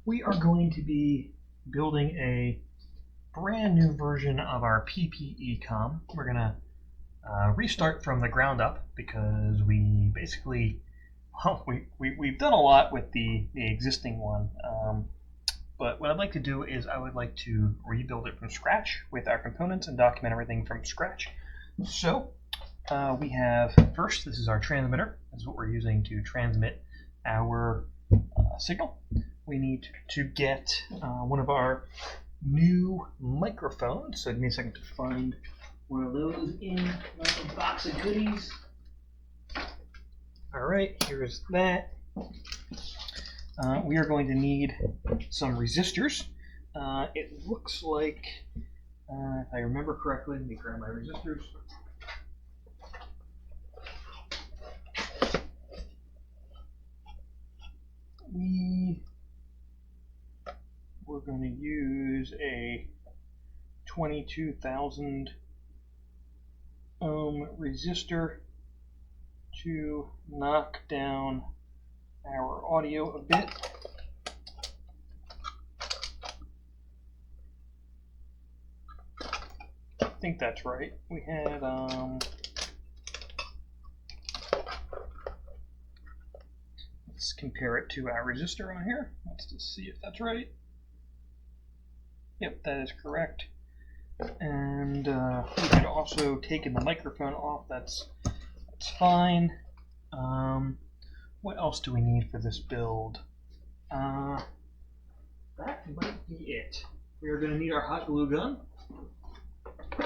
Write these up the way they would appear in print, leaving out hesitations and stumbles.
we are going to be building a brand new version of our PPECom. We're going to restart from the ground up because we basically, we've done a lot with the existing one. But what I'd like to do is I would like to rebuild it from scratch with our components and document everything from scratch. So we have, first, this is our transmitter. This is what we're using to transmit our signal. We need to get one of our new microphones. So give me a second to find one of those in my box of goodies. All right, here's that. We are going to need some resistors. It looks like, if I remember correctly, let me grab my resistors. We're going to use a 22,000 ohm resistor to knock down our audio a bit. I think that's right. We had let's compare it to our resistor on here. Let's just see if that's right. Yep, that is correct. And we could also taken the microphone off. That's fine. What else do we need for this build? That might be it. We are going to need our hot glue gun. So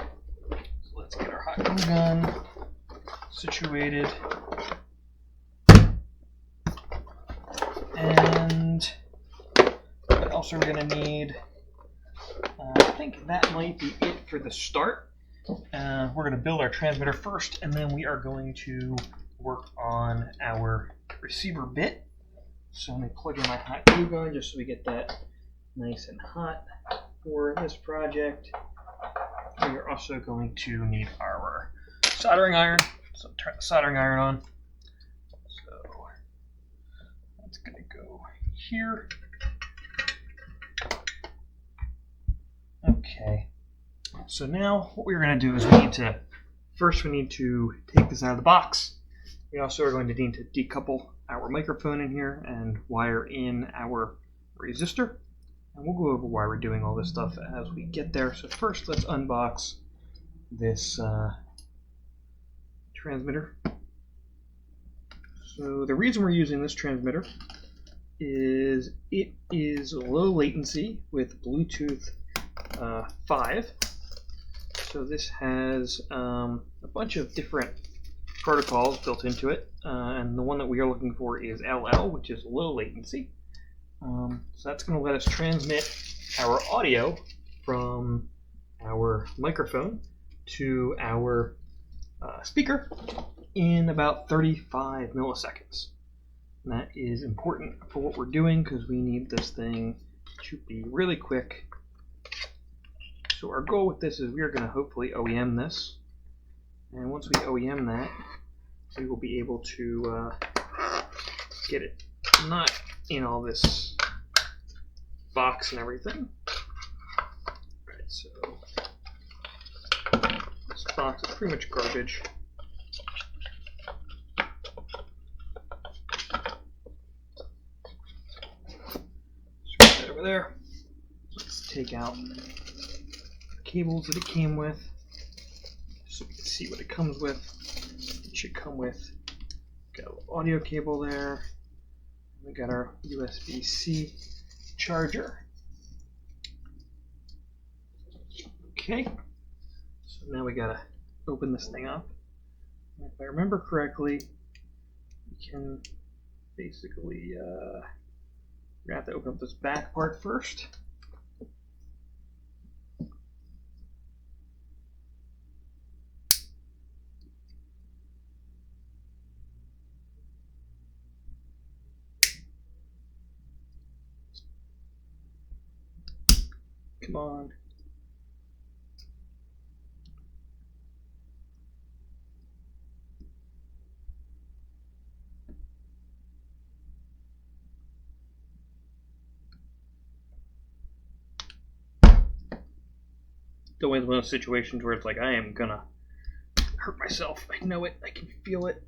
let's get our hot glue gun situated. And what else are we going to need? I think that might be it for the start. We're going to build our transmitter first, and then we are going to work on our receiver bit. So let me plug in my hot glue gun just so we get that nice and hot for this project. We are also going to need our soldering iron. So turn the soldering iron on. So that's going to go here. Okay. So now what we're going to do is we need to take this out of the box. We also are going to need to decouple our microphone in here and wire in our resistor. And we'll go over why we're doing all this stuff as we get there. So first, let's unbox this transmitter. So the reason we're using this transmitter is it is low latency with Bluetooth 5. So this has a bunch of different protocols built into it, and the one that we are looking for is LL, which is low latency. So that's going to let us transmit our audio from our microphone to our speaker in about 35 milliseconds. And that is important for what we're doing because we need this thing to be really quick. So our goal with this is we are going to hopefully OEM this. And once we OEM that, we will be able to get it not in all this box and everything. Right, so this box is pretty much garbage. Screw that over there. Let's take out the cables that it came with so we can see what it comes with. It should come with, got a little audio cable there. We got our USB-C charger. Okay, so now we gotta open this thing up. And if I remember correctly, we can basically, we're gonna have to open up this back part first. Come on. Don't want one of those situations where it's like I am gonna hurt myself. I know it. I can feel it.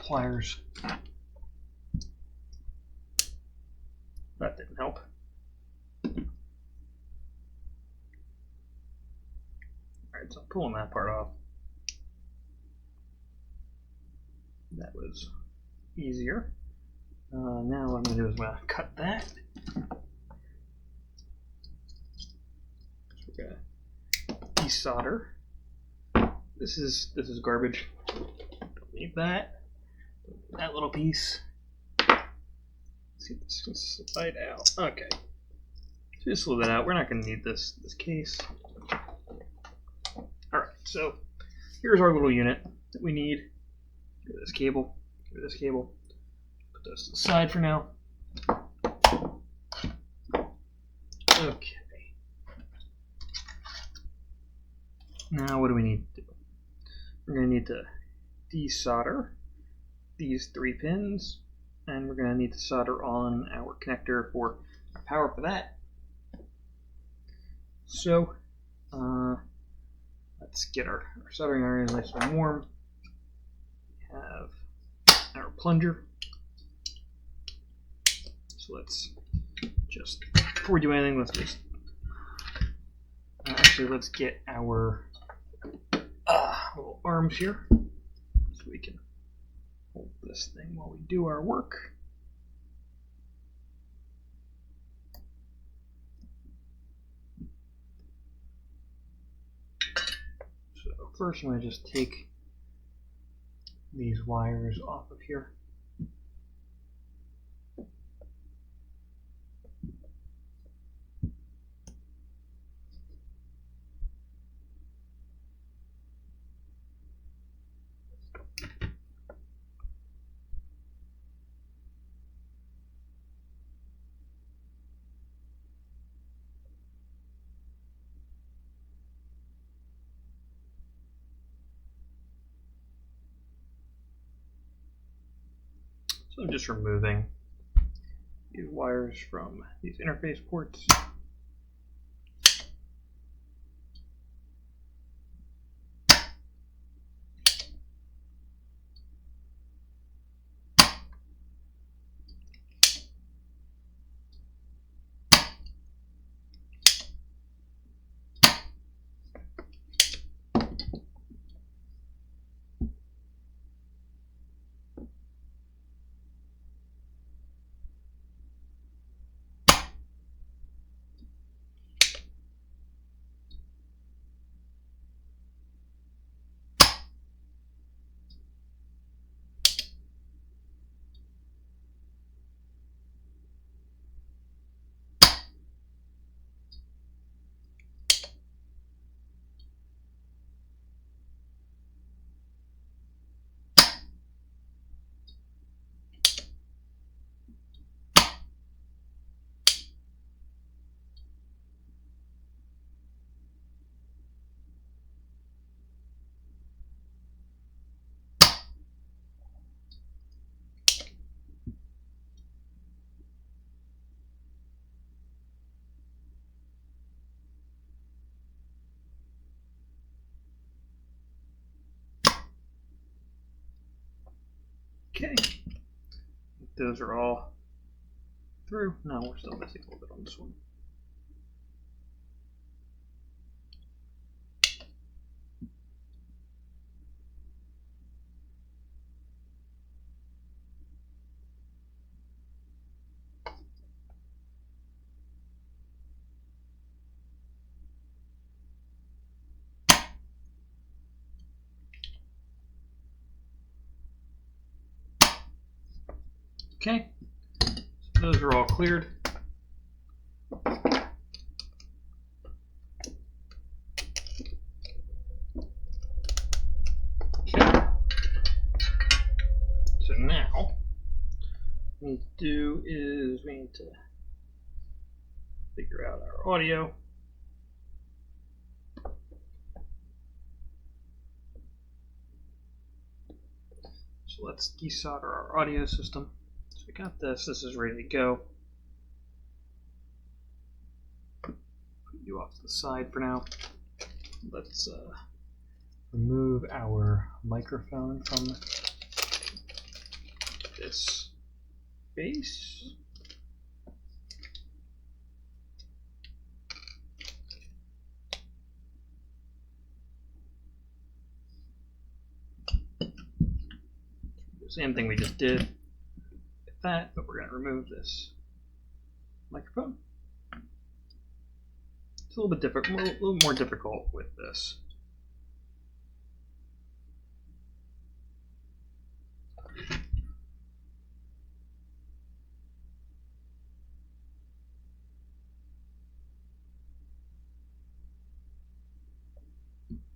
Pliers. That didn't help. Alright, so I'm pulling that part off. That was easier. Now what I'm going to do is I'm going to cut that. So we're going to desolder. This is garbage. Don't need that. That little piece. Let's see if this can slide out. Okay. Just slid that out. We're not going to need this case. Alright, so here's our little unit that we need. Get this cable. Get this cable. Put this aside for now. Okay. Now what do we need to do? We're going to need to desolder these 3 pins, and we're going to need to solder on our connector for power for that. So let's get our soldering iron nice and warm. We have our plunger. So let's just, before we do anything, let's just actually let's get our little arms here so we can hold this thing while we do our work. So first I'm going to just take these wires off of here. So I'm just removing these wires from these interface ports. Okay, those are all through. No, we're still missing a little bit on this one. Okay, so those are all cleared. Okay. So now, what we need to do is we need to figure out our audio. So let's desolder our audio system. So we got this. This is ready to go. Put you off to the side for now. Let's remove our microphone from this base. Same thing we just did with that, but we're going to remove this microphone. It's a little bit different, a little more difficult with this.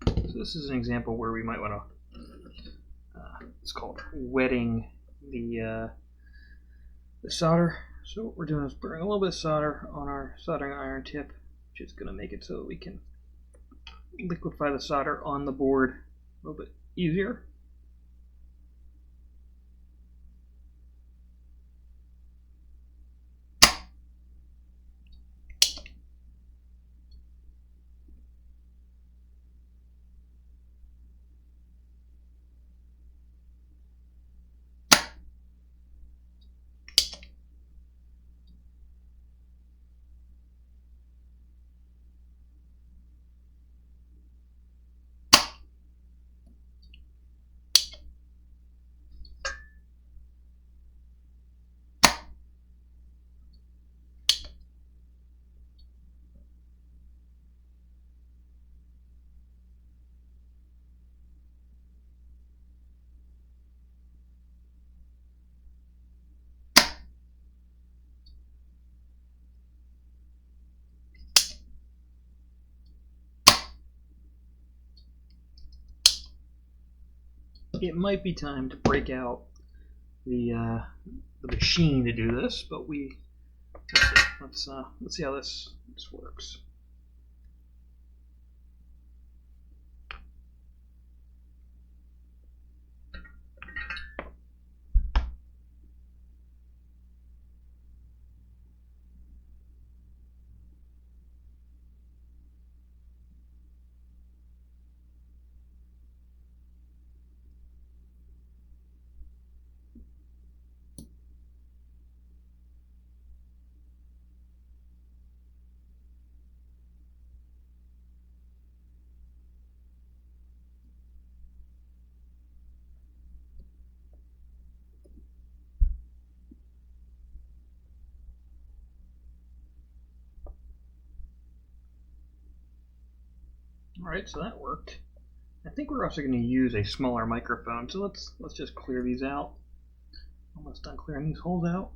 So this is an example where we might want to, it's called wetting the solder. So what we're doing is burning a little bit of solder on our soldering iron tip, which is going to make it so that we can liquefy the solder on the board a little bit easier. It might be time to break out the machine to do this, but let's see how this works. All right, so that worked. I think we're also going to use a smaller microphone, so let's just clear these out. Almost done clearing these holes out.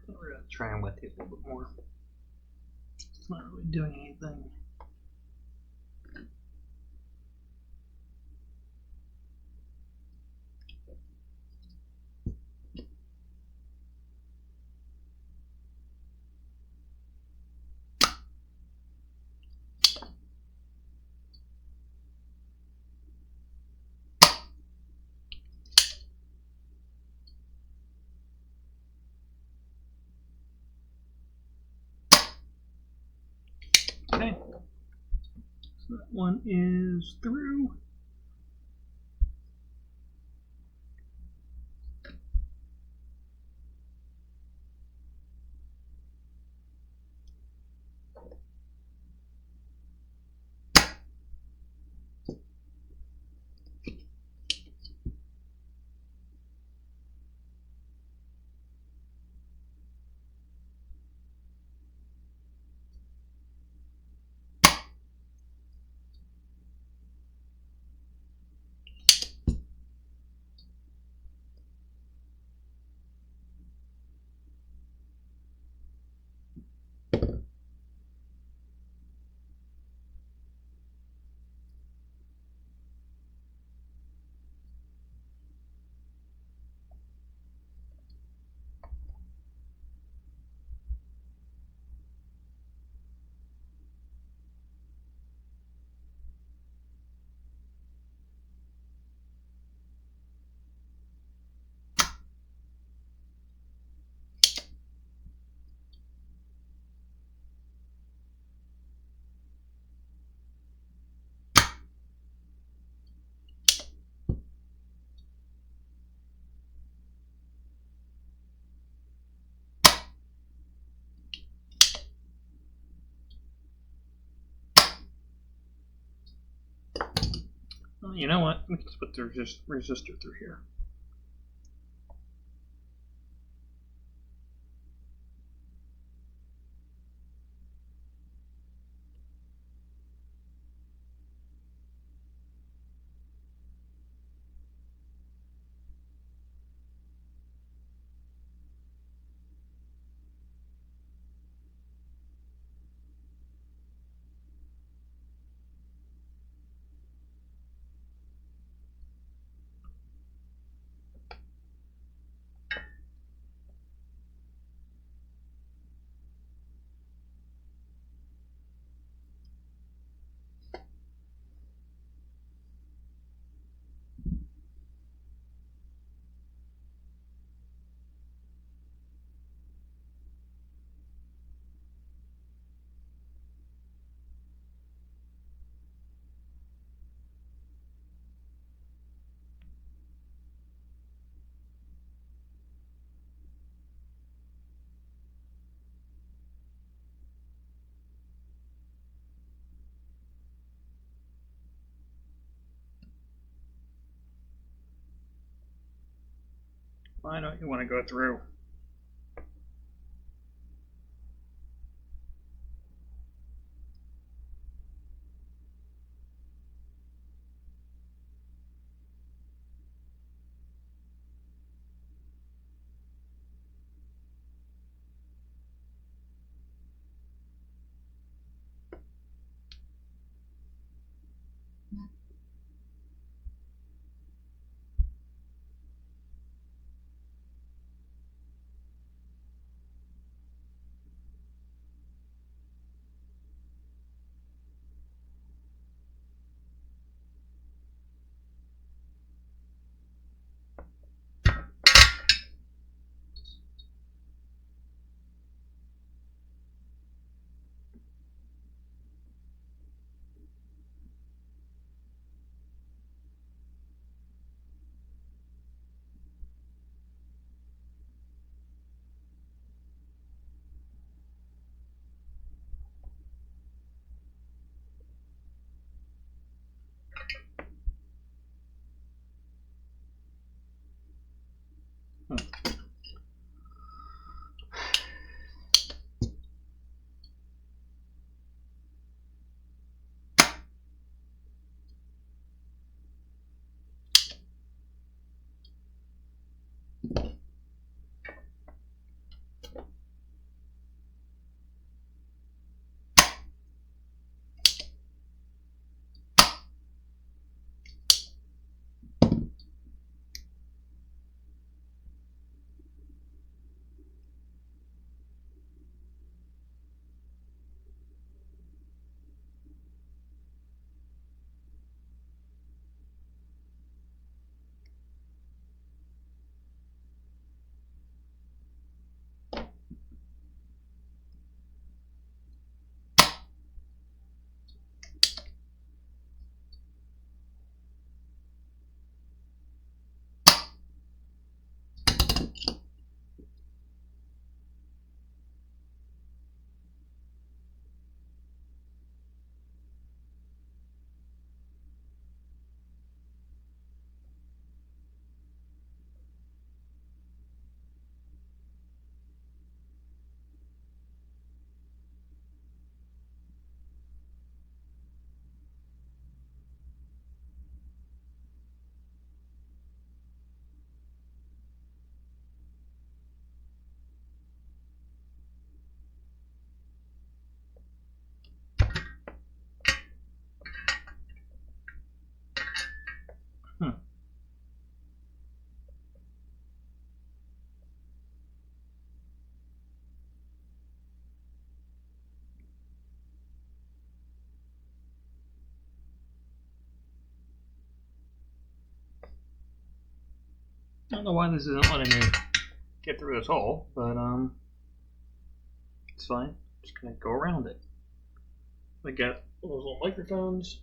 We're going to try and wet these a little bit more. It's not really doing anything. Okay. So that one is through. Well, you know what? We can put the resistor through here. Why don't you want to go through? I don't know why this isn't letting me get through this hole, but it's fine. Just gonna go around it. I got those little microphones.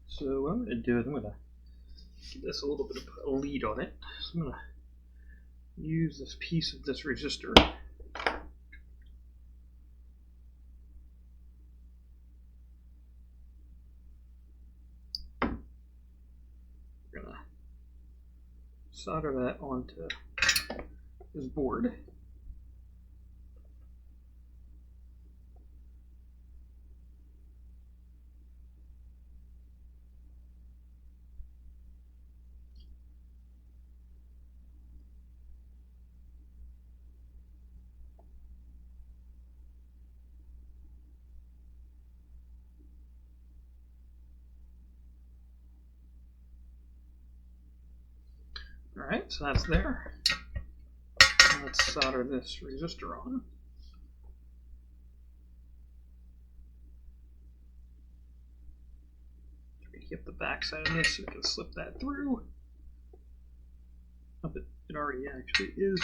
So what I'm going to do is I'm going to give this a little bit of a lead on it. So I'm going to use this piece of this resistor. We're going to solder that onto this board. Alright, so that's there. Let's solder this resistor on. Get the back side of this so we can slip that through. Oh, but it already actually is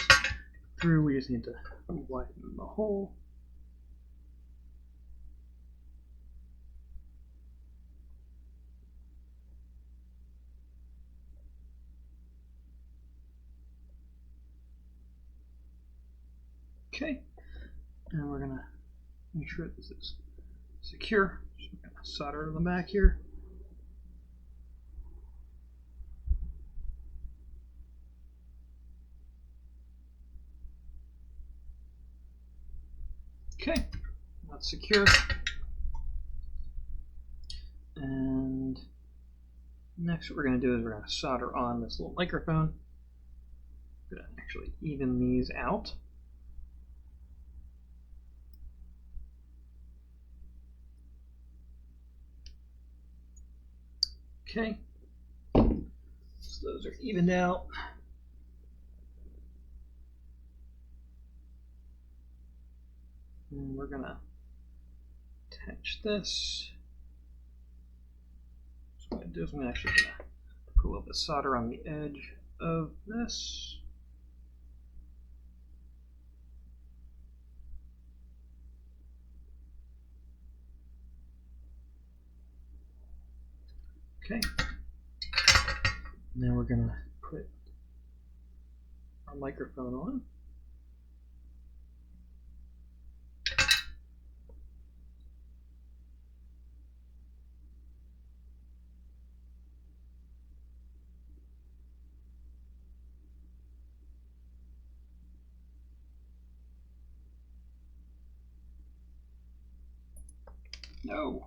through. We just need to widen the hole. Okay, and we're gonna make sure this is secure. So we're gonna solder to the back here. Okay, that's secure. And next what we're going to do is we're going to solder on this little microphone. I'm going to actually even these out. Okay, so those are evened out. And we're going to attach this. So what I'm going to do is I'm actually going to put a little bit of solder on the edge of this. Okay. Now we're going to put our microphone on. No.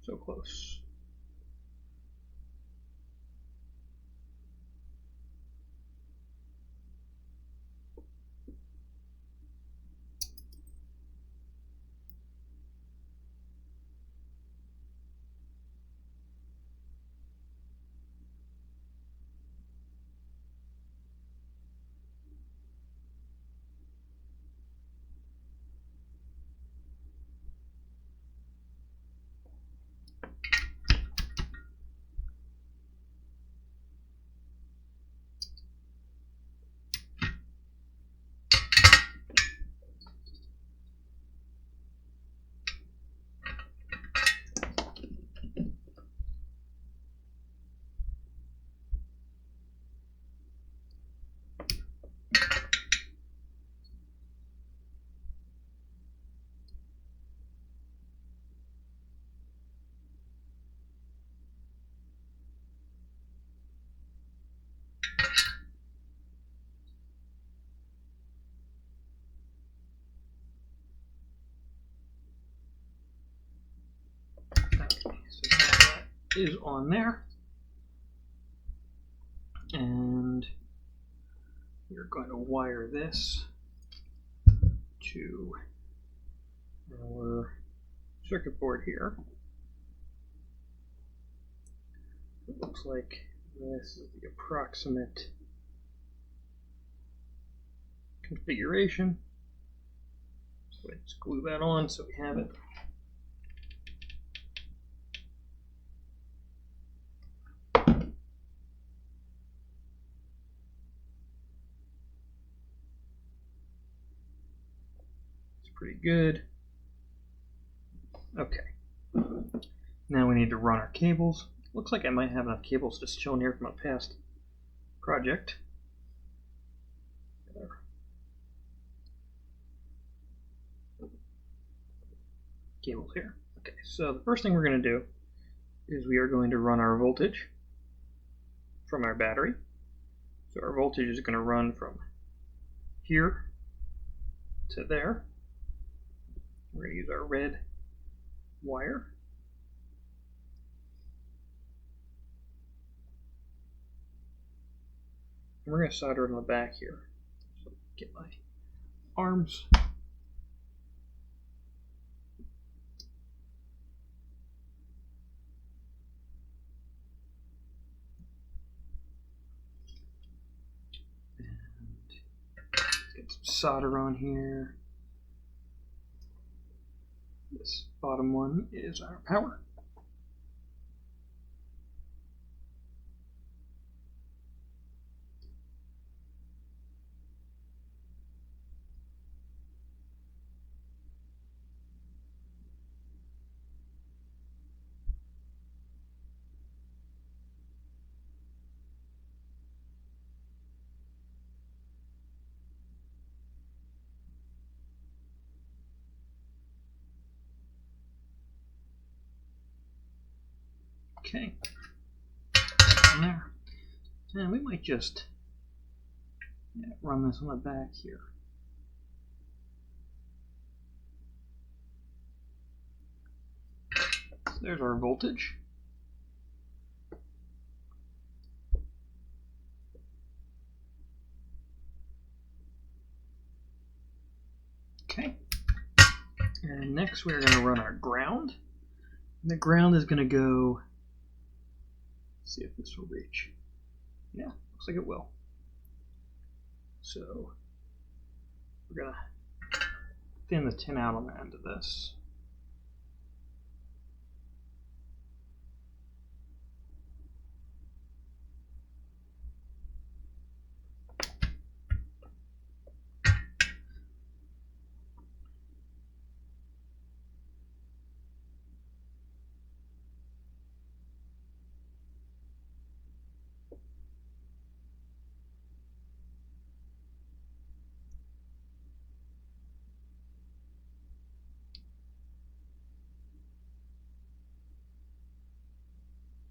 So close. is on there. And we're going to wire this to our circuit board here. It looks like this is the approximate configuration. So let's glue that on so we have it. It's pretty good. Okay. Now we need to run our cables. Looks like I might have enough cables just shown here from a past project. Cables here. Okay, so the first thing we're going to do is we are going to run our voltage from our battery. So our voltage is going to run from here to there. We're going to use our red wire. And we're going to solder it on the back here. So get my arms. Get some solder on here. This bottom one is our power. Okay, on there. And we might just run this on the back here. So there's our voltage. Okay. And next we're going to run our ground. And the ground is going to go, let's see if this will reach. Yeah, looks like it will. So we're going to thin the tin out on the end of this.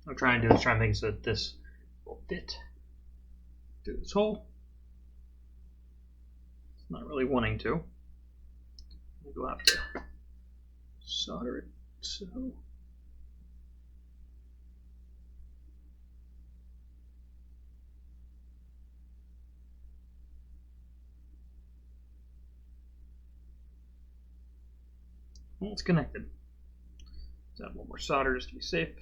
What I'm trying to do is try and make it so that this will fit through this hole. It's not really wanting to. We'll have to solder it so. Well, it's connected. Let's add a little more solder just to be safe.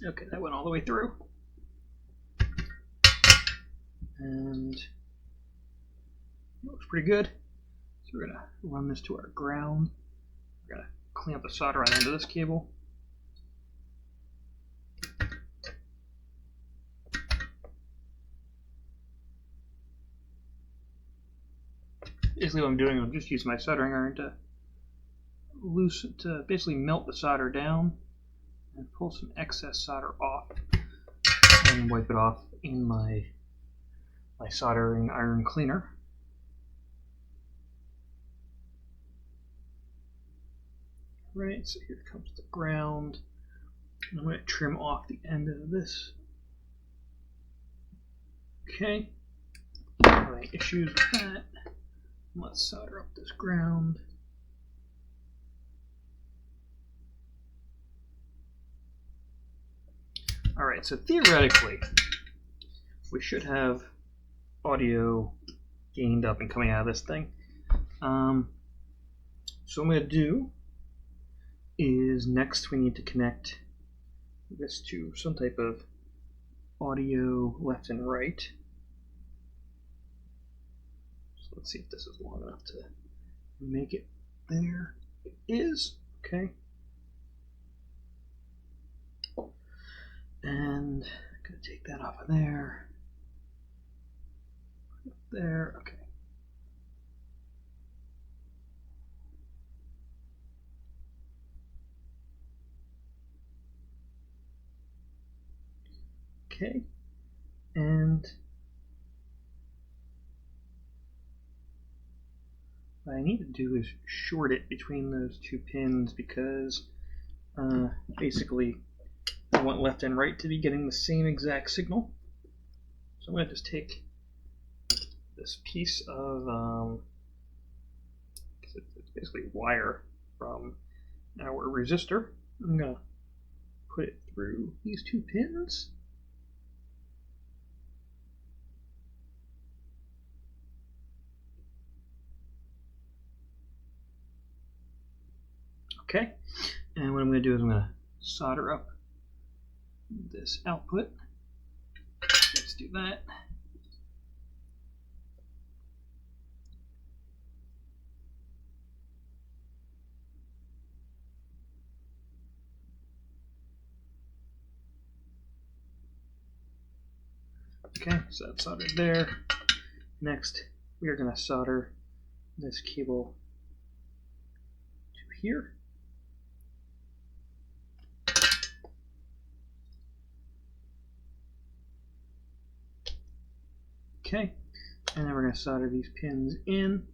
Okay, that went all the way through. And it looks pretty good. So we're going to run this to our ground. We're going to clamp the solder on the end of this cable. Basically what I'm doing, I'm just using my soldering iron to basically melt the solder down and pull some excess solder off and wipe it off in my soldering iron cleaner. Right, so here comes the ground. I'm going to trim off the end of this Okay. Any issues with that? Let's solder up this ground. Alright, so theoretically, we should have audio gained up and coming out of this thing. So what I'm going to do is next we need to connect this to some type of audio left and right. So let's see if this is long enough to make it there. It is. Okay. And I'm going to take that off of there. There. Okay. Okay. And what I need to do is short it between those two pins because basically I want left and right to be getting the same exact signal. So I'm going to just take this piece of it's basically wire from our resistor. I'm going to put it through these two pins. Okay, and what I'm going to do is I'm going to solder up this output. Let's do that. Okay, so that's soldered there. Next, we are going to solder this cable to here. Okay, and then we're going to solder these pins in.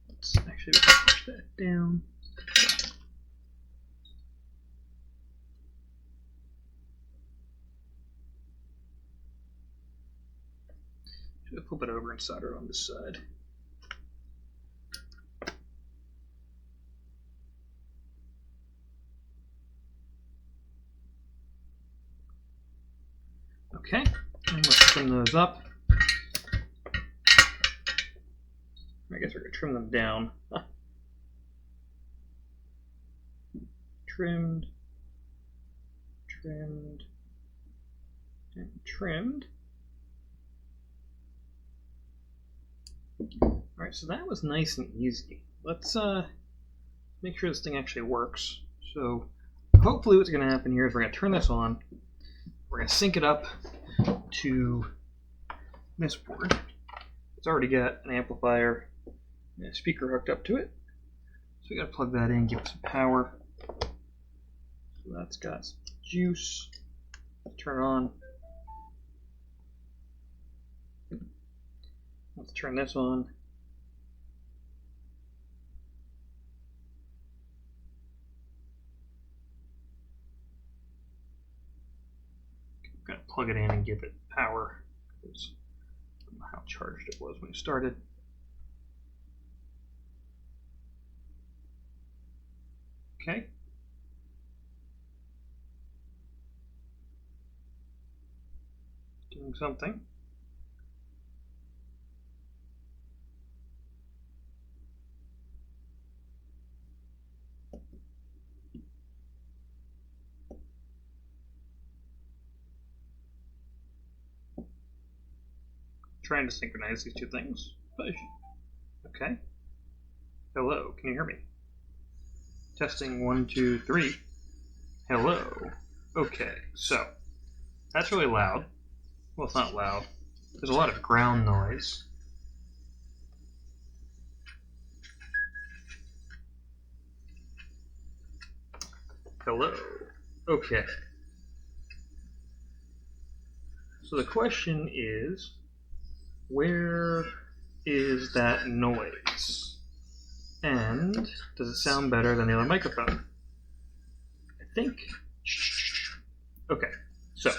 Let's actually push that down. Should flip it over and solder it on this side. Okay, and let's trim those up. I guess we're going to trim them down. Trimmed, trimmed, and trimmed. Alright, so that was nice and easy. Let's make sure this thing actually works. So hopefully what's going to happen here is we're going to turn this on. We're going to sync it up to this board. It's already got an amplifier and a speaker hooked up to it. So we got to plug that in, give it some power. So that's got some juice. Turn on. Let's turn this on. I'm going to plug it in and give it power because I don't know how charged it was when it started. Okay. Doing something. Trying to synchronize these two things. Okay. Hello, can you hear me? Testing 1, 2, 3. Hello. Okay, so that's really loud. Well, it's not loud. There's a lot of ground noise. Hello. Okay. So the question is, where is that noise? And does it sound better than the other microphone? I think. Okay, so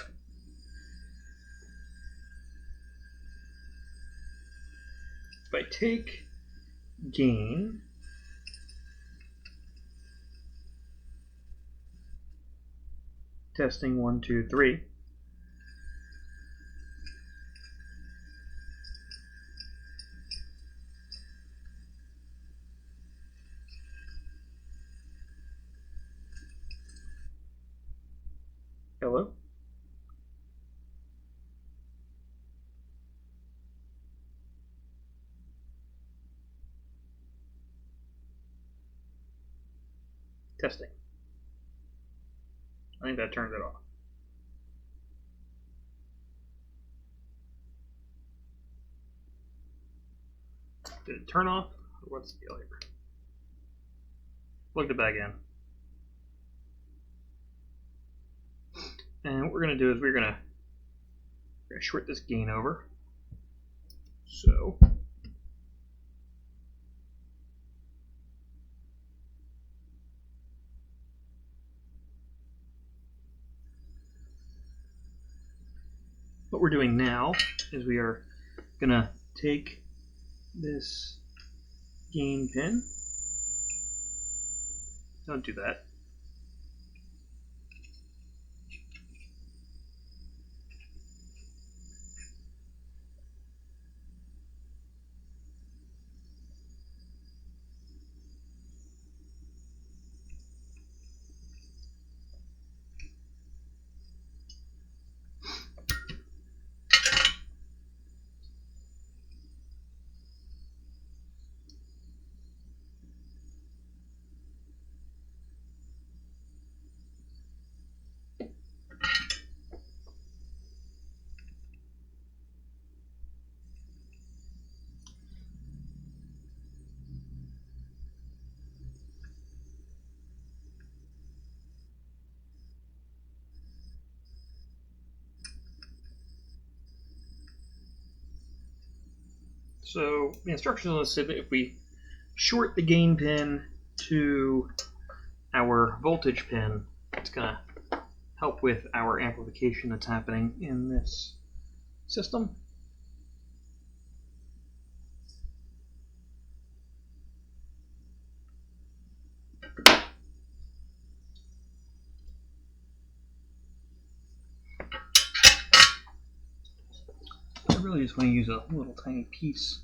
if I take gain, testing 1, 2, 3. Hello? Testing. I think that turned it off. Did it turn off? Or what's the deal here? Plugged it back in. And what we're going to do is we're going to short this gain over. So what we're doing now is we are going to take this gain pin. Don't do that. So the instructions on this say that if we short the gain pin to our voltage pin, it's going to help with our amplification that's happening in this system. I really just want to use a little tiny piece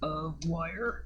of wire.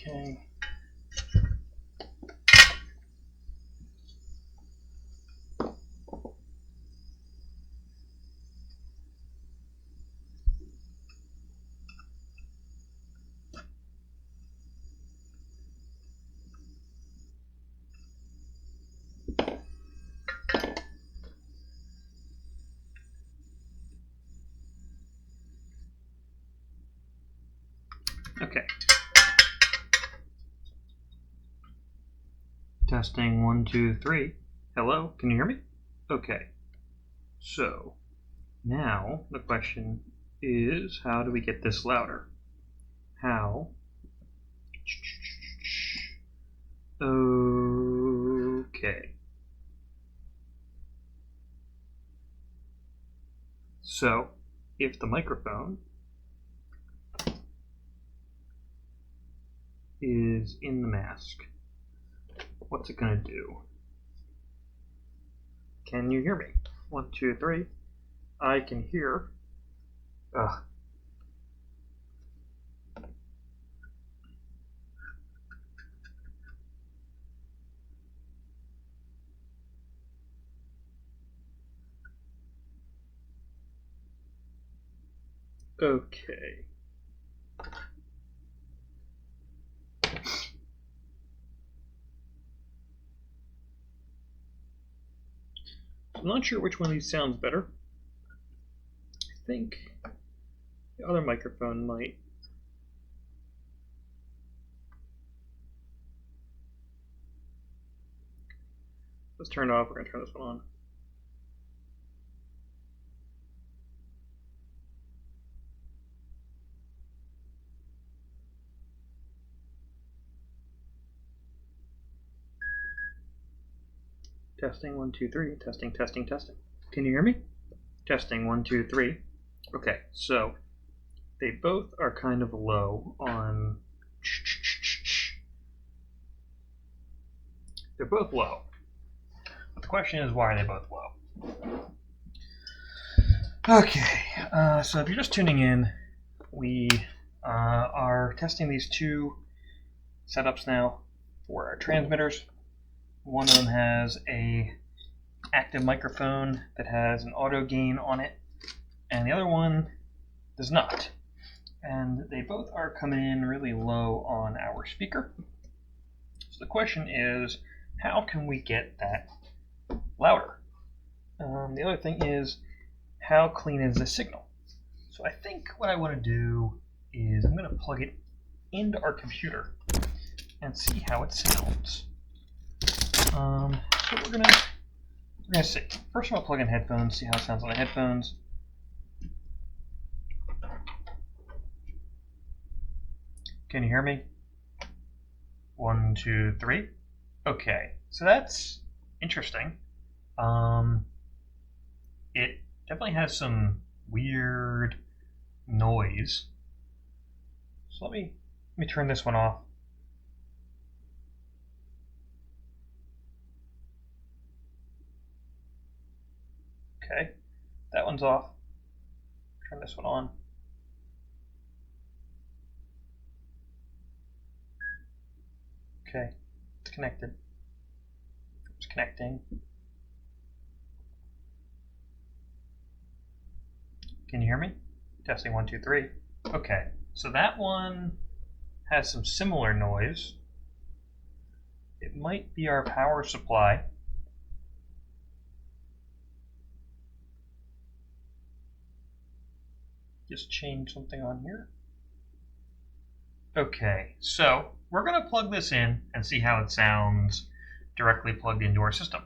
Okay. Okay. Testing 1, 2, 3. Hello, can you hear me? Okay. So now the question is, how do we get this louder? How? Okay. So if the microphone is in the mask, what's it going to do? Can you hear me? 1, 2, 3. I can hear. Okay. I'm not sure which one of these sounds better. I think the other microphone might. Let's turn it off. We're going to turn this one on. Testing 1 2 3. Testing, testing, testing. Can you hear me? Testing 1 2 3. Okay, so they both are kind of low on. They're both low. But the question is, why are they both low? Okay, so if you're just tuning in, we are testing these two setups now for our transmitters. One of them has a active microphone that has an auto gain on it, and the other one does not. And they both are coming in really low on our speaker. So the question is, how can we get that louder? The other thing is, how clean is the signal? So I think what I want to do is I'm going to plug it into our computer and see how it sounds. So we're gonna see. First, I'm gonna plug in headphones, see how it sounds on the headphones. Can you hear me? 1 2 3. Okay, so that's interesting. It definitely has some weird noise. So let me turn this one off. Okay, that one's off. Turn this one on. Okay, it's connected. It's connecting. Can you hear me? Testing 1 2 3. Okay, so that one has some similar noise. It might be our power supply. Just change something on here. Okay, so we're going to plug this in and see how it sounds directly plugged into our system.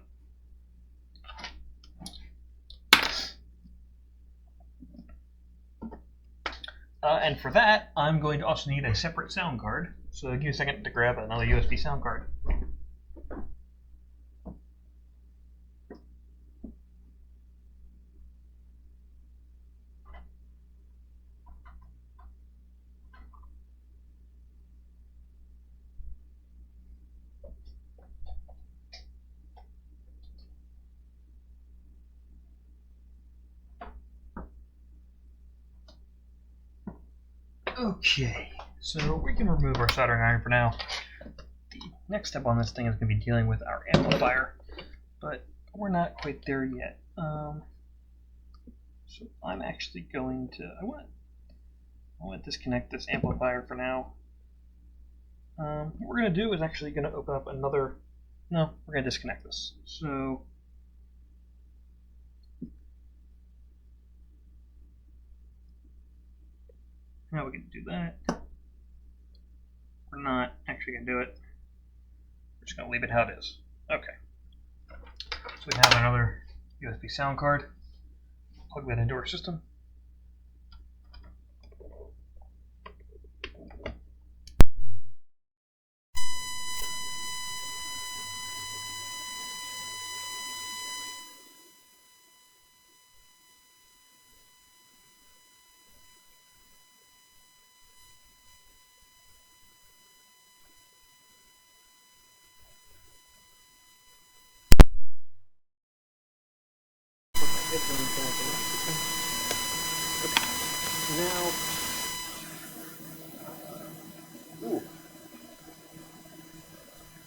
And for that, I'm going to also need a separate sound card. So give me a second to grab another USB sound card. Okay, so we can remove our soldering iron for now. The next step on this thing is going to be dealing with our amplifier, but we're not quite there yet. So I'm actually going to, I want to disconnect this amplifier for now. What we're going to do is actually going to open up another, no, we're going to disconnect this. So now we can do that. We're not actually going to do it. We're just going to leave it how it is. Okay. So we have another USB sound card. Plug that into our system. Now, ooh,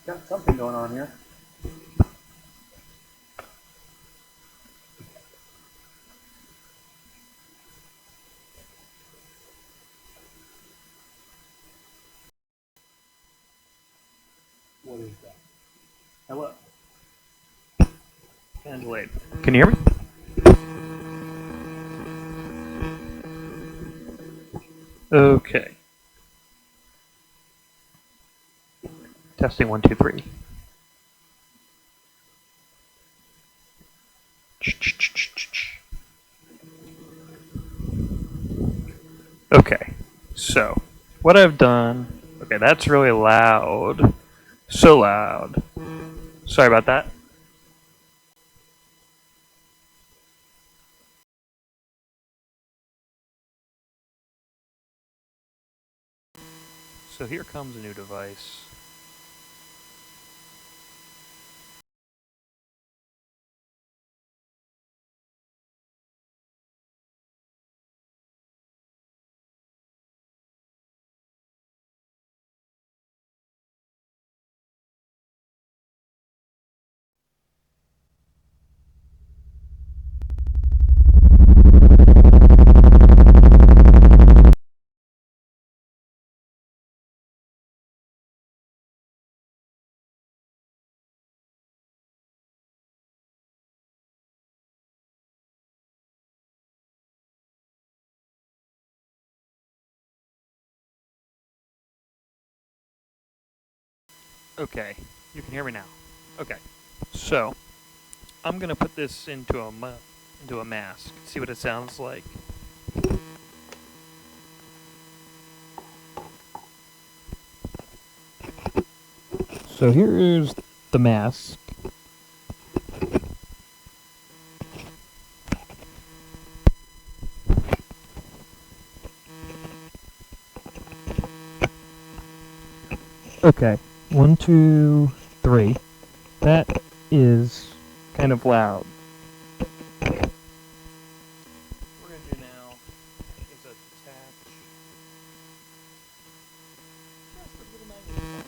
got something going on here. Translate. Can you hear me? Okay. Testing 1, 2, 3. Okay, so what I've done. Okay, that's really loud. So loud. Sorry about that. So here comes a new device. Okay, you can hear me now. Okay, so I'm gonna put this into a mask. See what it sounds like. So here is the mask. Okay, 1, 2, 3. That is kind of loud. What we're gonna do now is attach just a little magnet.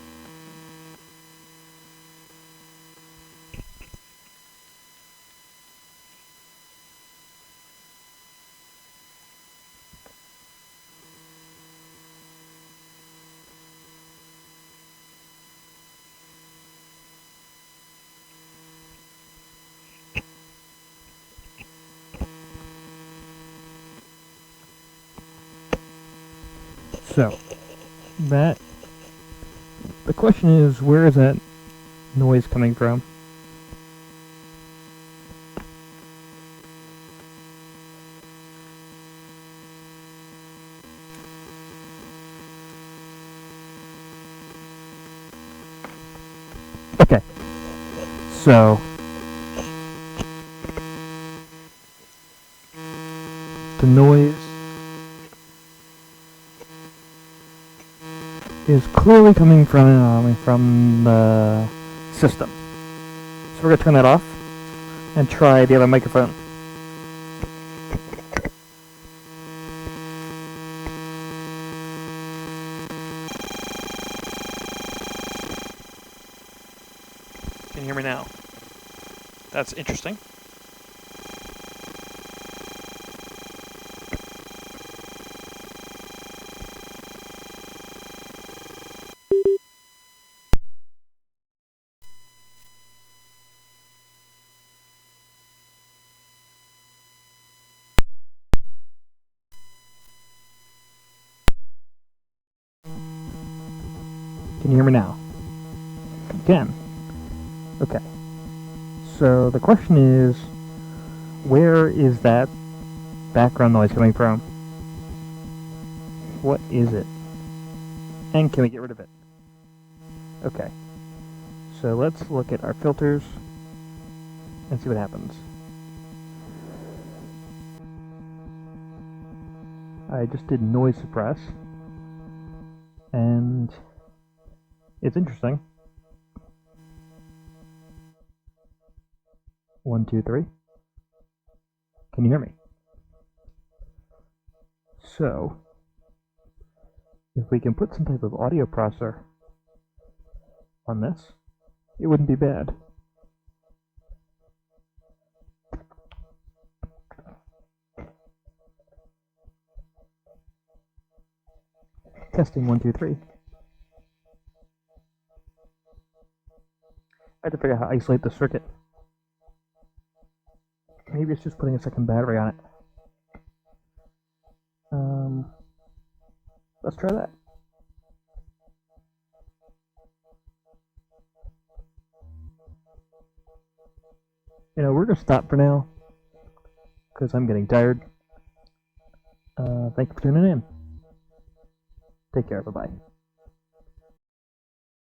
So, the question is, where is that noise coming from? Okay, so the noise is clearly coming from the system. So we're gonna turn that off and try the other microphone. Can you hear me now? That's interesting. Can you hear me now? You can. Okay. So the question is, where is that background noise coming from? What is it? And can we get rid of it? Okay. So let's look at our filters and see what happens. I just did noise suppress, and it's interesting. 1, 2, 3. Can you hear me? So, if we can put some type of audio processor on this, it wouldn't be bad. Testing 1, 2, 3. I have to figure out how to isolate the circuit. Maybe it's just putting a second battery on it. Let's try that. We're gonna stop for now because I'm getting tired. Thank you for tuning in. Take care. Bye bye.